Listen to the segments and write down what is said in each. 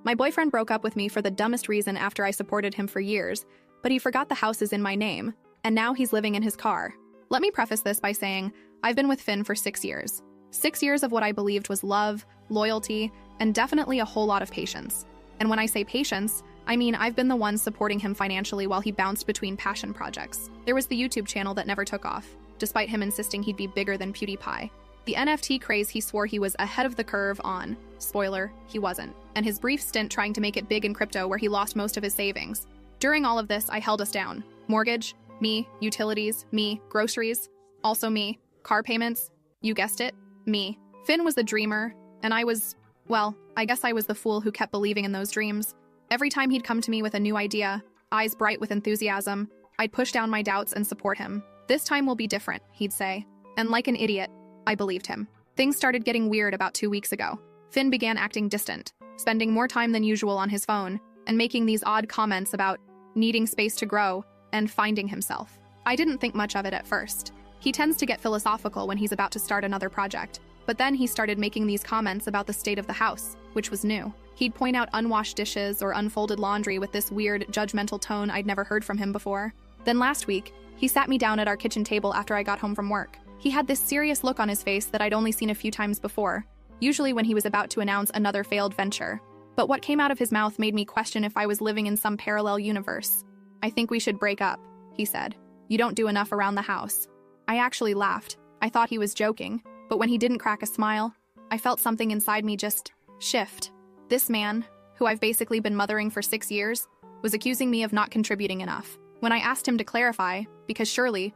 My boyfriend broke up with me for the dumbest reason after I supported him for years, but he forgot the house is in my name, and now he's living in his car. Let me preface this by saying I've been with Finn for 6 years. 6 years of what I believed was love, loyalty, and definitely a whole lot of patience. And when I say patience, I mean I've been the one supporting him financially while he bounced between passion projects. There was the YouTube channel that never took off, despite him insisting he'd be bigger than PewDiePie. The NFT craze he swore he was ahead of the curve on. Spoiler, he wasn't. And his brief stint trying to make it big in crypto where he lost most of his savings. During all of this, I held us down. Mortgage, me. Utilities, me. Groceries, also me. Car payments, you guessed it, me. Finn was the dreamer, and I was, well, I guess I was the fool who kept believing in those dreams. Every time he'd come to me with a new idea, eyes bright with enthusiasm, I'd push down my doubts and support him. This time will be different, he'd say. And like an idiot, I believed him. Things started getting weird about 2 weeks ago. Finn began acting distant, spending more time than usual on his phone, and making these odd comments about needing space to grow and finding himself. I didn't think much of it at first. He tends to get philosophical when he's about to start another project, but then he started making these comments about the state of the house, which was new. He'd point out unwashed dishes or unfolded laundry with this weird, judgmental tone I'd never heard from him before. Then last week, he sat me down at our kitchen table after I got home from work. He had this serious look on his face that I'd only seen a few times before, usually when he was about to announce another failed venture. But what came out of his mouth made me question if I was living in some parallel universe. "I think we should break up," he said. "You don't do enough around the house." I actually laughed. I thought he was joking, but when he didn't crack a smile, I felt something inside me just shift. This man, who I've basically been mothering for 6 years, was accusing me of not contributing enough. When I asked him to clarify, because surely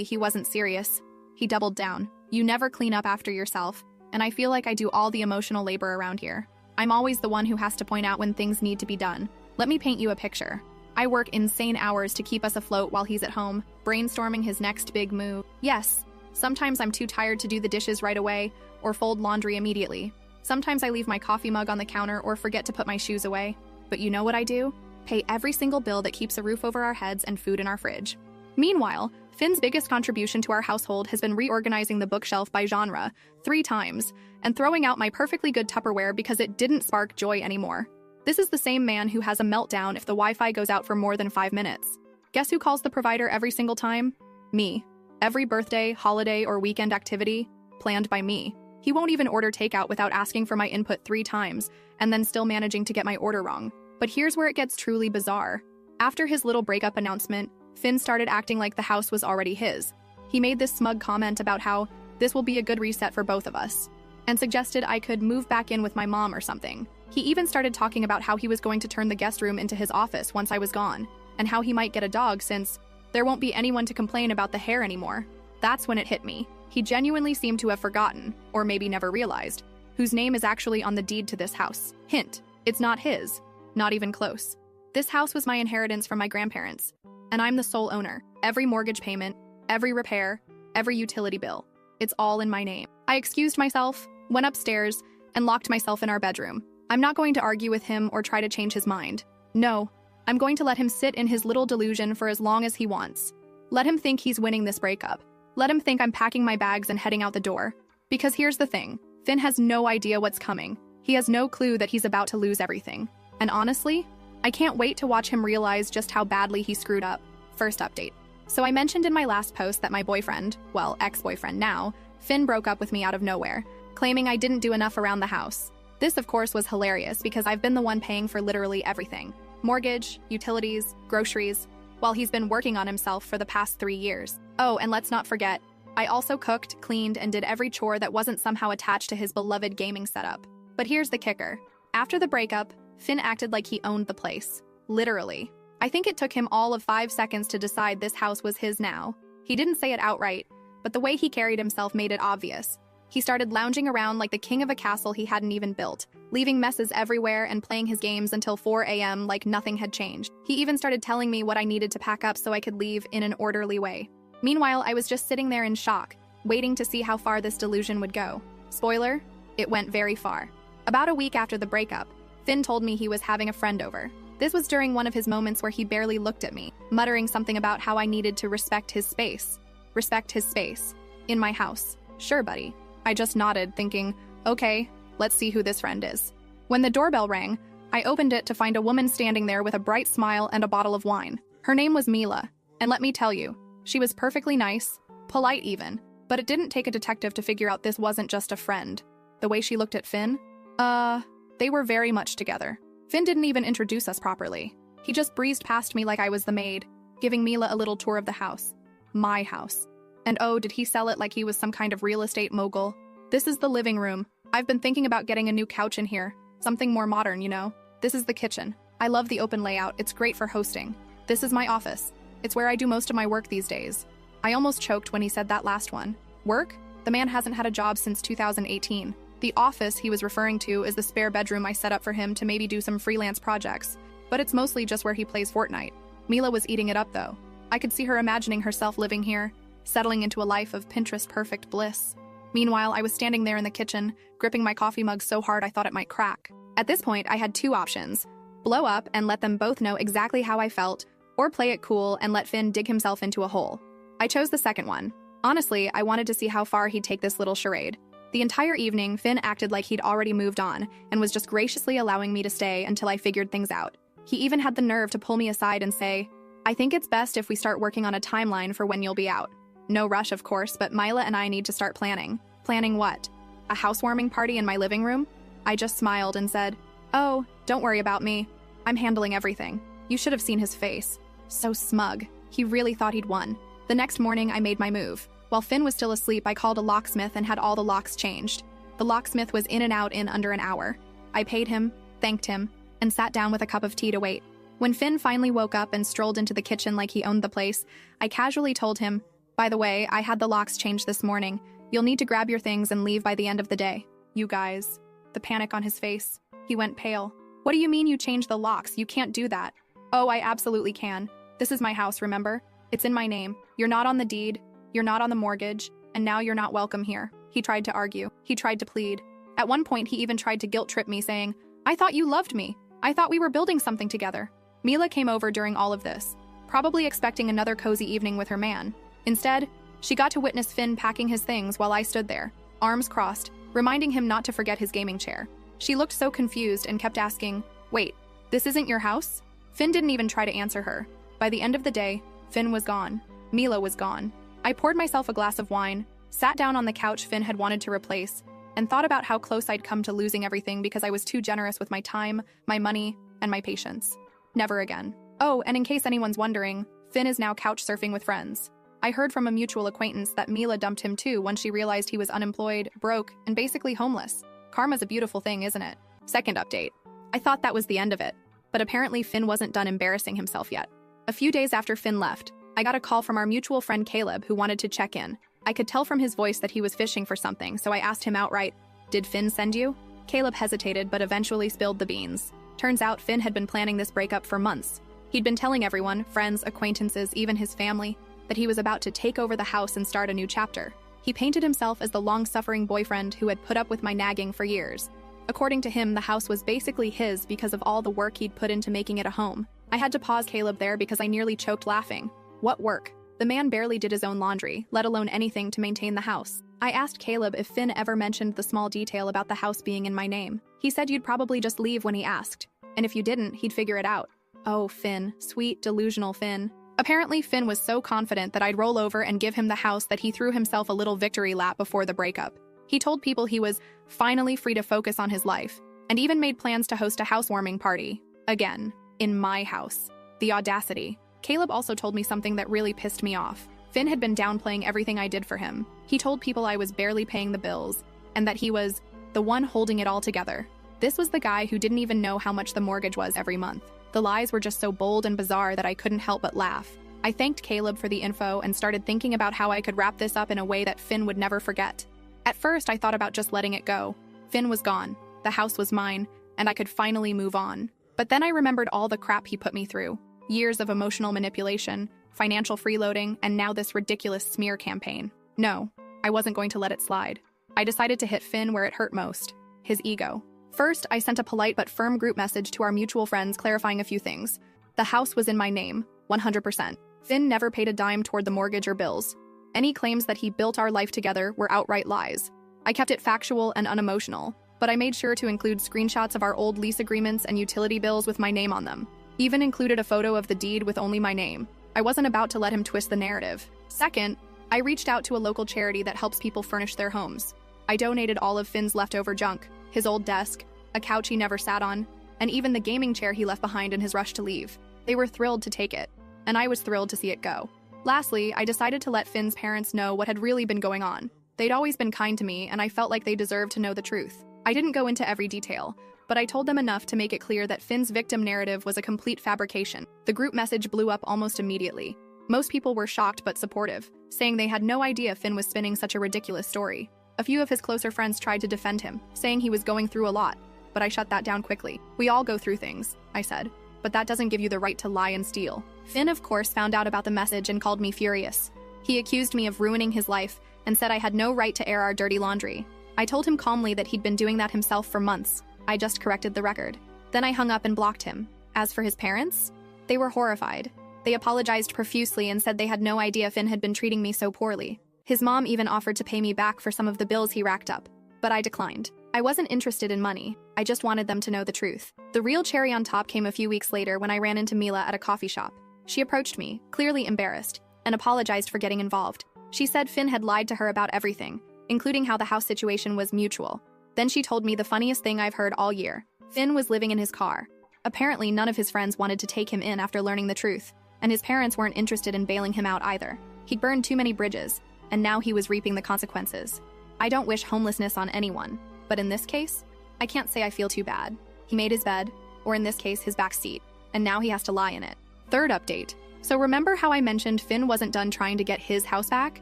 he wasn't serious, he doubled down. "You never clean up after yourself, and I feel like I do all the emotional labor around here. I'm always the one who has to point out when things need to be done. Let me paint you a picture. I work insane hours to keep us afloat while he's at home, brainstorming his next big move. Yes, sometimes I'm too tired to do the dishes right away or fold laundry immediately. Sometimes I leave my coffee mug on the counter or forget to put my shoes away. But you know what I do? Pay every single bill that keeps a roof over our heads and food in our fridge." Meanwhile, Finn's biggest contribution to our household has been reorganizing the bookshelf by genre 3 times and throwing out my perfectly good Tupperware because it didn't spark joy anymore. This is the same man who has a meltdown if the Wi-Fi goes out for more than 5 minutes. Guess who calls the provider every single time? Me. Every birthday, holiday, or weekend activity, planned by me. He won't even order takeout without asking for my input 3 times, and then still managing to get my order wrong. But here's where it gets truly bizarre. After his little breakup announcement, Finn started acting like the house was already his. He made this smug comment about how this will be a good reset for both of us, and suggested I could move back in with my mom or something. He even started talking about how he was going to turn the guest room into his office once I was gone, and how he might get a dog since there won't be anyone to complain about the hair anymore. That's when it hit me. He genuinely seemed to have forgotten, or maybe never realized, whose name is actually on the deed to this house. Hint, it's not his. Not even close. This house was my inheritance from my grandparents, and I'm the sole owner. Every mortgage payment, every repair, every utility bill, it's all in my name. I excused myself, went upstairs, and locked myself in our bedroom. I'm not going to argue with him or try to change his mind. No, I'm going to let him sit in his little delusion for as long as he wants. Let him think he's winning this breakup. Let him think I'm packing my bags and heading out the door. Because here's the thing, Finn has no idea what's coming. He has no clue that he's about to lose everything. And honestly, I can't wait to watch him realize just how badly he screwed up. First update. So I mentioned in my last post that my boyfriend, well, ex-boyfriend now, Finn broke up with me out of nowhere, claiming I didn't do enough around the house. This, of course, was hilarious because I've been the one paying for literally everything. Mortgage, utilities, groceries, while he's been working on himself for the past 3 years. Oh, and let's not forget, I also cooked, cleaned, and did every chore that wasn't somehow attached to his beloved gaming setup. But here's the kicker. After the breakup, Finn acted like he owned the place. Literally. I think it took him all of 5 seconds to decide this house was his now. He didn't say it outright, but the way he carried himself made it obvious. He started lounging around like the king of a castle he hadn't even built, leaving messes everywhere and playing his games until 4 a.m. like nothing had changed. He even started telling me what I needed to pack up so I could leave in an orderly way. Meanwhile, I was just sitting there in shock, waiting to see how far this delusion would go. Spoiler, it went very far. About a week after the breakup, Finn told me he was having a friend over. This was during one of his moments where he barely looked at me, muttering something about how I needed to respect his space. Respect his space. In my house. Sure, buddy. I just nodded, thinking, okay, let's see who this friend is. When the doorbell rang, I opened it to find a woman standing there with a bright smile and a bottle of wine. Her name was Mila, and let me tell you, she was perfectly nice, polite even, but it didn't take a detective to figure out this wasn't just a friend. The way she looked at Finn? They were very much together. Finn didn't even introduce us properly. He just breezed past me like I was the maid, giving Mila a little tour of the house. My house. And oh, did he sell it like he was some kind of real estate mogul? This is the living room. I've been thinking about getting a new couch in here. Something more modern, you know? This is the kitchen. I love the open layout. It's great for hosting. This is my office. It's where I do most of my work these days. I almost choked when he said that last one. Work? The man hasn't had a job since 2018. The office he was referring to is the spare bedroom I set up for him to maybe do some freelance projects, but it's mostly just where he plays Fortnite. Mila was eating it up though. I could see her imagining herself living here, settling into a life of Pinterest-perfect bliss. Meanwhile, I was standing there in the kitchen, gripping my coffee mug so hard I thought it might crack. At this point, I had two options: blow up and let them both know exactly how I felt, or play it cool and let Finn dig himself into a hole. I chose the second one. Honestly, I wanted to see how far he'd take this little charade. The entire evening, Finn acted like he'd already moved on and was just graciously allowing me to stay until I figured things out. He even had the nerve to pull me aside and say, "I think it's best if we start working on a timeline for when you'll be out." No rush, of course, but Mila and I need to start planning. Planning what? A housewarming party in my living room? I just smiled and said, "Oh, don't worry about me. I'm handling everything." You should have seen his face. So smug. He really thought he'd won. The next morning, I made my move. While Finn was still asleep, I called a locksmith and had all the locks changed. The locksmith was in and out in under an hour. I paid him, thanked him, and sat down with a cup of tea to wait. When Finn finally woke up and strolled into the kitchen like he owned the place, I casually told him, "By the way, I had the locks changed this morning. You'll need to grab your things and leave by the end of the day." You guys. The panic on his face. He went pale. "What do you mean you changed the locks? You can't do that." "Oh, I absolutely can. This is my house, remember? It's in my name. You're not on the deed. You're not on the mortgage, and now you're not welcome here." He tried to argue. He tried to plead. At one point, he even tried to guilt-trip me, saying, "I thought you loved me. I thought we were building something together." Mila came over during all of this, probably expecting another cozy evening with her man. Instead, she got to witness Finn packing his things while I stood there, arms crossed, reminding him not to forget his gaming chair. She looked so confused and kept asking, "Wait, this isn't your house?" Finn didn't even try to answer her. By the end of the day, Finn was gone. Mila was gone. I poured myself a glass of wine, sat down on the couch Finn had wanted to replace, and thought about how close I'd come to losing everything because I was too generous with my time, my money, and my patience. Never again. Oh, and in case anyone's wondering, Finn is now couch surfing with friends. I heard from a mutual acquaintance that Mila dumped him too when she realized he was unemployed, broke, and basically homeless. Karma's a beautiful thing, isn't it? Second update. I thought that was the end of it, but apparently Finn wasn't done embarrassing himself yet. A few days after Finn left, I got a call from our mutual friend Caleb who wanted to check in. I could tell from his voice that he was fishing for something, so I asked him outright, "Did Finn send you?" Caleb hesitated but eventually spilled the beans. Turns out Finn had been planning this breakup for months. He'd been telling everyone, friends, acquaintances, even his family, that he was about to take over the house and start a new chapter. He painted himself as the long-suffering boyfriend who had put up with my nagging for years. According to him, the house was basically his because of all the work he'd put into making it a home. I had to pause Caleb there because I nearly choked laughing. What work? The man barely did his own laundry, let alone anything to maintain the house. I asked Caleb if Finn ever mentioned the small detail about the house being in my name. He said you'd probably just leave when he asked, and if you didn't, he'd figure it out. Oh, Finn. Sweet, delusional Finn. Apparently, Finn was so confident that I'd roll over and give him the house that he threw himself a little victory lap before the breakup. He told people he was finally free to focus on his life, and even made plans to host a housewarming party. Again, in my house. The audacity. Caleb also told me something that really pissed me off. Finn had been downplaying everything I did for him. He told people I was barely paying the bills, and that he was the one holding it all together. This was the guy who didn't even know how much the mortgage was every month. The lies were just so bold and bizarre that I couldn't help but laugh. I thanked Caleb for the info and started thinking about how I could wrap this up in a way that Finn would never forget. At first, I thought about just letting it go. Finn was gone, the house was mine, and I could finally move on. But then I remembered all the crap he put me through. Years of emotional manipulation, financial freeloading, and now this ridiculous smear campaign. No, I wasn't going to let it slide. I decided to hit Finn where it hurt most, his ego. First, I sent a polite but firm group message to our mutual friends clarifying a few things. The house was in my name, 100%. Finn never paid a dime toward the mortgage or bills. Any claims that he built our life together were outright lies. I kept it factual and unemotional. but I made sure to include screenshots of our old lease agreements and utility bills with my name on them. Even included a photo of the deed with only my name. I wasn't about to let him twist the narrative. Second, I reached out to a local charity that helps people furnish their homes. I donated all of Finn's leftover junk, his old desk, a couch he never sat on, and even the gaming chair he left behind in his rush to leave. They were thrilled to take it, and I was thrilled to see it go. Lastly, I decided to let Finn's parents know what had really been going on. They'd always been kind to me, and I felt like they deserved to know the truth. I didn't go into every detail, but I told them enough to make it clear that Finn's victim narrative was a complete fabrication. The group message blew up almost immediately. Most people were shocked but supportive, saying they had no idea Finn was spinning such a ridiculous story. A few of his closer friends tried to defend him, saying he was going through a lot, but I shut that down quickly. We all go through things, I said, but that doesn't give you the right to lie and steal. Finn, of course, found out about the message and called me furious. He accused me of ruining his life and said I had no right to air our dirty laundry. I told him calmly that he'd been doing that himself for months. I just corrected the record. Then I hung up and blocked him. As for his parents, they were horrified. They apologized profusely and said they had no idea Finn had been treating me so poorly. His mom even offered to pay me back for some of the bills he racked up, but I declined. I wasn't interested in money. I just wanted them to know the truth. The real cherry on top came a few weeks later when I ran into Mila at a coffee shop. She approached me, clearly embarrassed, and apologized for getting involved. She said Finn had lied to her about everything, including how the house situation was mutual. Then she told me the funniest thing I've heard all year. Finn was living in his car. Apparently, none of his friends wanted to take him in after learning the truth, and his parents weren't interested in bailing him out either. He'd burned too many bridges, and now he was reaping the consequences. I don't wish homelessness on anyone, but in this case, I can't say I feel too bad. He made his bed, or in this case, his back seat, and now he has to lie in it. Third update. So remember how I mentioned Finn wasn't done trying to get his house back?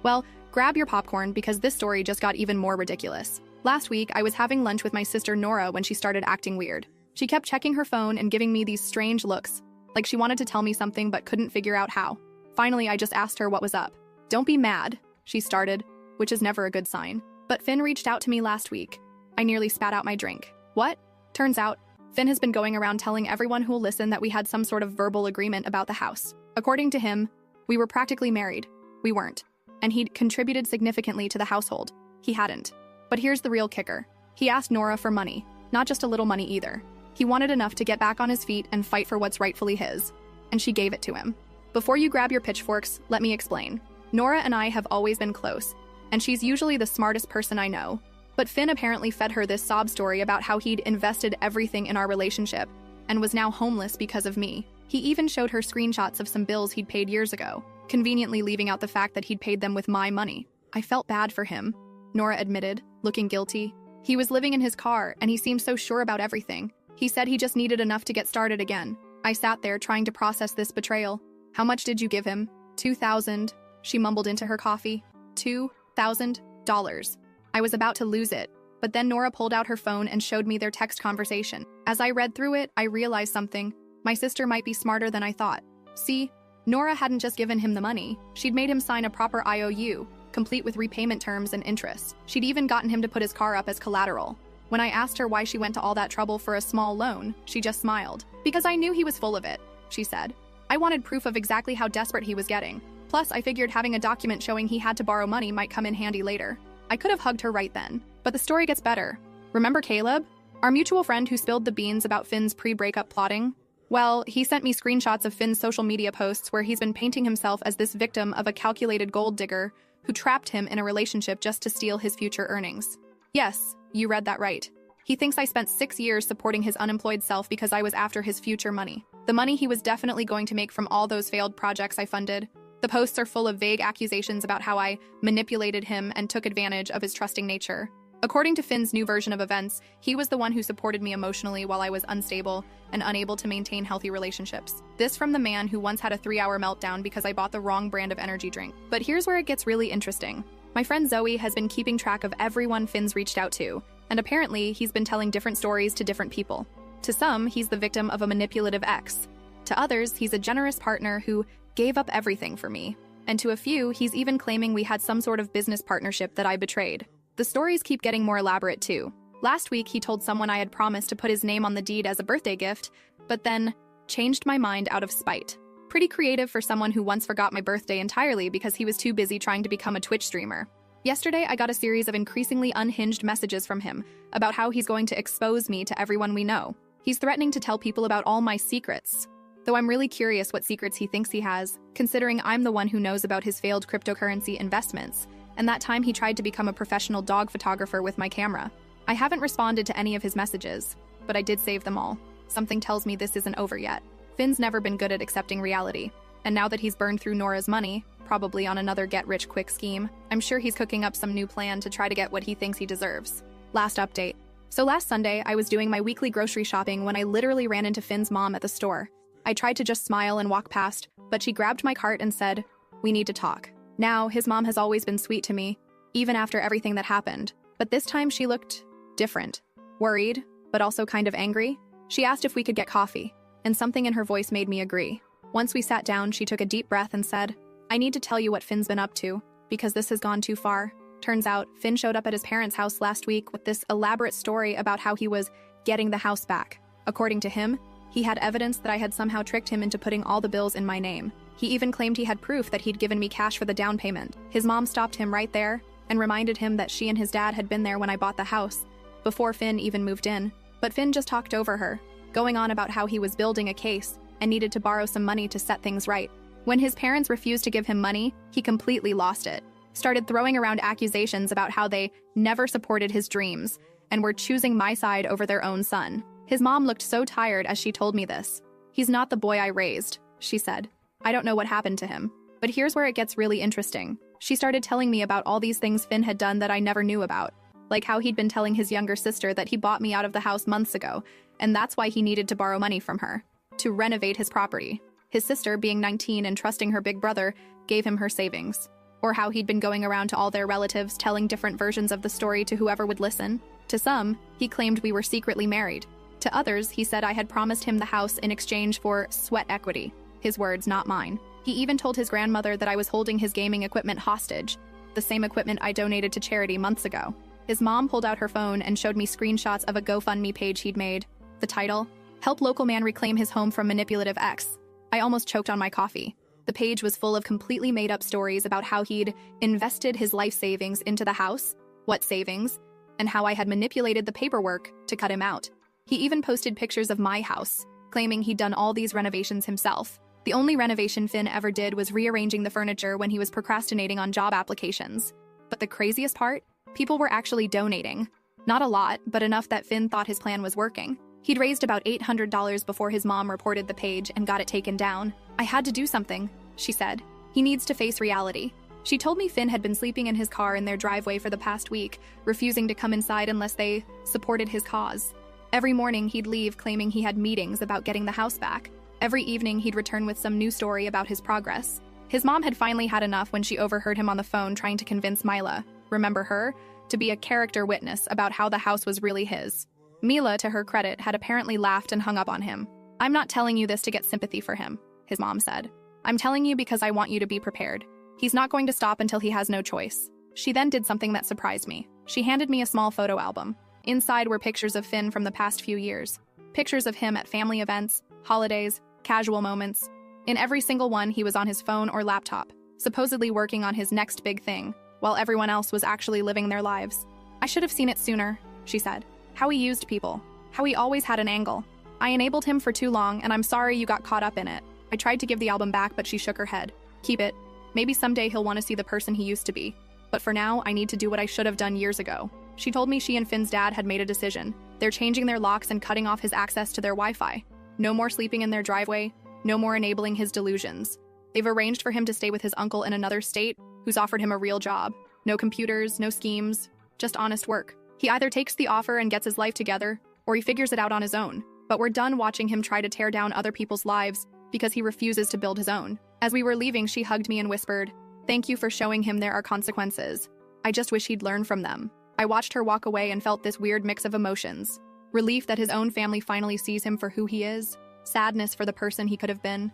Well, grab your popcorn because this story just got even more ridiculous. Last week, I was having lunch with my sister Nora when she started acting weird. She kept checking her phone and giving me these strange looks, like she wanted to tell me something but couldn't figure out how. Finally, I just asked her what was up. "Don't be mad," she started, which is never a good sign. But Finn reached out to me last week. I nearly spat out my drink. What? Turns out, Finn has been going around telling everyone who'll listen that we had some sort of verbal agreement about the house. According to him, we were practically married. We weren't. And he'd contributed significantly to the household. He hadn't. But here's the real kicker. He asked Nora for money, not just a little money either. He wanted enough to get back on his feet and fight for what's rightfully his. And she gave it to him. Before you grab your pitchforks, let me explain. Nora and I have always been close, and she's usually the smartest person I know. But Finn apparently fed her this sob story about how he'd invested everything in our relationship and was now homeless because of me. He even showed her screenshots of some bills he'd paid years ago, conveniently leaving out the fact that he'd paid them with my money. I felt bad for him, Nora admitted, looking guilty. He was living in his car, and he seemed so sure about everything. He said he just needed enough to get started again. I sat there trying to process this betrayal. "How much did you give him?" $2,000, she mumbled into her coffee. $2,000. I was about to lose it, but then Nora pulled out her phone and showed me their text conversation. As I read through it, I realized something. My sister might be smarter than I thought. See, Nora hadn't just given him the money. She'd made him sign a proper IOU, complete with repayment terms and interest. She'd even gotten him to put his car up as collateral. When I asked her why she went to all that trouble for a small loan, she just smiled. "Because I knew he was full of it," she said. "I wanted proof of exactly how desperate he was getting. Plus, I figured having a document showing he had to borrow money might come in handy later." I could have hugged her right then. But the story gets better. Remember Caleb? Our mutual friend who spilled the beans about Finn's pre-breakup plotting? Well, he sent me screenshots of Finn's social media posts where he's been painting himself as this victim of a calculated gold digger who trapped him in a relationship just to steal his future earnings. Yes, you read that right. He thinks I spent 6 years supporting his unemployed self because I was after his future money. The money he was definitely going to make from all those failed projects I funded. The posts are full of vague accusations about how I manipulated him and took advantage of his trusting nature. According to Finn's new version of events, he was the one who supported me emotionally while I was unstable and unable to maintain healthy relationships. This from the man who once had a 3-hour meltdown because I bought the wrong brand of energy drink. But here's where it gets really interesting. My friend Zoe has been keeping track of everyone Finn's reached out to, and apparently he's been telling different stories to different people. To some, he's the victim of a manipulative ex. To others, he's a generous partner who gave up everything for me. And to a few, he's even claiming we had some sort of business partnership that I betrayed. The stories keep getting more elaborate too. Last week, he told someone I had promised to put his name on the deed as a birthday gift, but then changed my mind out of spite. Pretty creative for someone who once forgot my birthday entirely because he was too busy trying to become a Twitch streamer. Yesterday, I got a series of increasingly unhinged messages from him about how he's going to expose me to everyone we know. He's threatening to tell people about all my secrets. Though I'm really curious what secrets he thinks he has, considering I'm the one who knows about his failed cryptocurrency investments, and that time he tried to become a professional dog photographer with my camera. I haven't responded to any of his messages, but I did save them all. Something tells me this isn't over yet. Finn's never been good at accepting reality, and now that he's burned through Nora's money, probably on another get-rich-quick scheme, I'm sure he's cooking up some new plan to try to get what he thinks he deserves. Last update. So last Sunday, I was doing my weekly grocery shopping when I literally ran into Finn's mom at the store. I tried to just smile and walk past, but she grabbed my cart and said, "We need to talk." Now, his mom has always been sweet to me, even after everything that happened, but this time she looked different. Worried, but also kind of angry. She asked if we could get coffee, and something in her voice made me agree. Once we sat down, she took a deep breath and said, "I need to tell you what Finn's been up to, because this has gone too far." Turns out, Finn showed up at his parents' house last week with this elaborate story about how he was getting the house back. According to him, he had evidence that I had somehow tricked him into putting all the bills in my name. He even claimed he had proof that he'd given me cash for the down payment. His mom stopped him right there and reminded him that she and his dad had been there when I bought the house, before Finn even moved in. But Finn just talked over her, going on about how he was building a case and needed to borrow some money to set things right. When his parents refused to give him money, he completely lost it. Started throwing around accusations about how they never supported his dreams and were choosing my side over their own son. His mom looked so tired as she told me this. "He's not the boy I raised," she said. "I don't know what happened to him." But here's where it gets really interesting. She started telling me about all these things Finn had done that I never knew about, like how he'd been telling his younger sister that he bought me out of the house months ago, and that's why he needed to borrow money from her, to renovate his property. His sister, being 19 and trusting her big brother, gave him her savings. Or how he'd been going around to all their relatives telling different versions of the story to whoever would listen. To some, he claimed we were secretly married. To others, he said I had promised him the house in exchange for sweat equity. His words, not mine. He even told his grandmother that I was holding his gaming equipment hostage, the same equipment I donated to charity months ago. His mom pulled out her phone and showed me screenshots of a GoFundMe page he'd made. The title, "Help Local Man Reclaim His Home from Manipulative Ex." I almost choked on my coffee. The page was full of completely made-up stories about how he'd invested his life savings into the house, what savings, and how I had manipulated the paperwork to cut him out. He even posted pictures of my house, claiming he'd done all these renovations himself. The only renovation Finn ever did was rearranging the furniture when he was procrastinating on job applications. But the craziest part? People were actually donating. Not a lot, but enough that Finn thought his plan was working. He'd raised about $800 before his mom reported the page and got it taken down. "I had to do something," she said. "He needs to face reality." She told me Finn had been sleeping in his car in their driveway for the past week, refusing to come inside unless they supported his cause. Every morning, he'd leave claiming he had meetings about getting the house back. Every evening, he'd return with some new story about his progress. His mom had finally had enough when she overheard him on the phone trying to convince Mila, remember her, to be a character witness about how the house was really his. Mila, to her credit, had apparently laughed and hung up on him. "I'm not telling you this to get sympathy for him," his mom said. "I'm telling you because I want you to be prepared. He's not going to stop until he has no choice." She then did something that surprised me. She handed me a small photo album. Inside were pictures of Finn from the past few years. Pictures of him at family events, holidays, casual moments. In every single one, he was on his phone or laptop, supposedly working on his next big thing, while everyone else was actually living their lives. "I should have seen it sooner," she said. "How he used people. How he always had an angle. I enabled him for too long, and I'm sorry you got caught up in it." I tried to give the album back, but she shook her head. "Keep it. Maybe someday he'll want to see the person he used to be. But for now, I need to do what I should have done years ago." She told me she and Finn's dad had made a decision. They're changing their locks and cutting off his access to their Wi-Fi. No more sleeping in their driveway. No more enabling his delusions. They've arranged for him to stay with his uncle in another state, who's offered him a real job. No computers, no schemes, just honest work. He either takes the offer and gets his life together, or he figures it out on his own. But we're done watching him try to tear down other people's lives because he refuses to build his own. As we were leaving, she hugged me and whispered, "Thank you for showing him there are consequences. I just wish he'd learn from them." I watched her walk away and felt this weird mix of emotions. Relief that his own family finally sees him for who he is. Sadness for the person he could have been.